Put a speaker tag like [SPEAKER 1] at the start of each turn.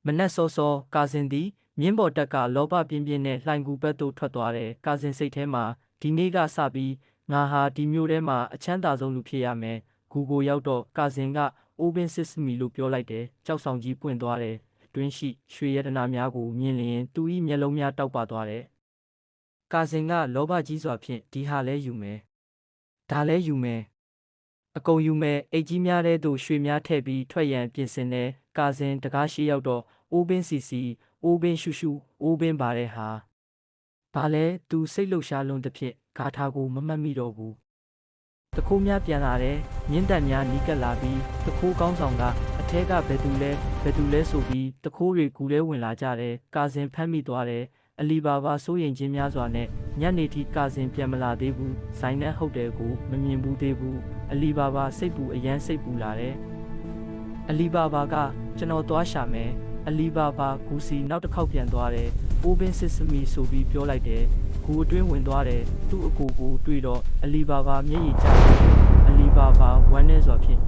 [SPEAKER 1] မနက်စောစောကာစင်သည်မြင်းပေါ်တက်ကလောဘပြင်းပြင်းနဲ့လှိုင်ကူဘက်သို့ထွက်သွားတယ်။ကာစင်စိတ်ထဲမှာဒီနေ့ကစပြီးငါဟာဒီမြို့ထဲမှာအချမ်းသာဆုံးလူဖြစ်ရမယ်။ဂူကိုရောက်တော့ကာစင်ကအိုးပင်စစ်စမီလို့ပြောလိုက်တယ်။ကြောက်ဆောင်ကြီးပွင့်သွားတယ်။တွင်းရှိရွှေရတနာများကိုမြင်လျင်သူ၏မျက်လုံးများတောက်ပသွားတယ်။ကာစင်ကလောဘကြီးစွာဖြင့်ဒီဟာလဲယူမယ်။ဒါလဲယူမယ်။အကုန်ယူမယ်အိတ်ကြီးများထဲသို့ရွှေများထည့်ပြီးထွက်ရန်ပြင်ဆင်တယ်။ကာစင်တကားရှိရောက်တော့အိုးပင်စီအိုးပင်ရှူအိုးပင်ပါတဲ့ဟာဘာလဲသူစိတ်လှုပ်ရှားလွန်းသဖြင့်ဂါထာကိုမမှတ်မိတော့ဘူးတခိုးများပြန်လာတယ်မြင်းတက်များနီးကပ်လာပြီးတခိုးကောင်းဆောင်ကအထဲကဘယ်သူလဲဆိုပြီးတခိုးတွေကူလဲဝင်လာကြတယ်ကာစင်ဖမ်းမိသွားတယ်အလီဘာဘာစိုးရင်ချင်းများစွာနဲ့ညနေထိကာစင်ပြန်မလာသေးဘူးဇိုင်းနဲ့ဟုတ်တယ်ကိုမမြင်ဘူးသေးဘူးအလီဘာဘာစိတ်ပူအရန်စိတ်ပူလာတယ်အလီဘာဘာကကျွန်တော်သွားရှာမယ်အလီဘာဘာဂူစီနောက်တစ်ခေါက်ပြန်သွားတယ်။အိုးပင်စစ်စမီဆိုပြီးပြောလိုက်တယ်။ဂူအတွင်းဝင်သွားတယ်။သူ့အကိုကိုတွေ့တော့အလီဘာဘာမျက်ရည်ကျတယ်။အလီဘာဘာဝမ်းနေစွာဖြင့်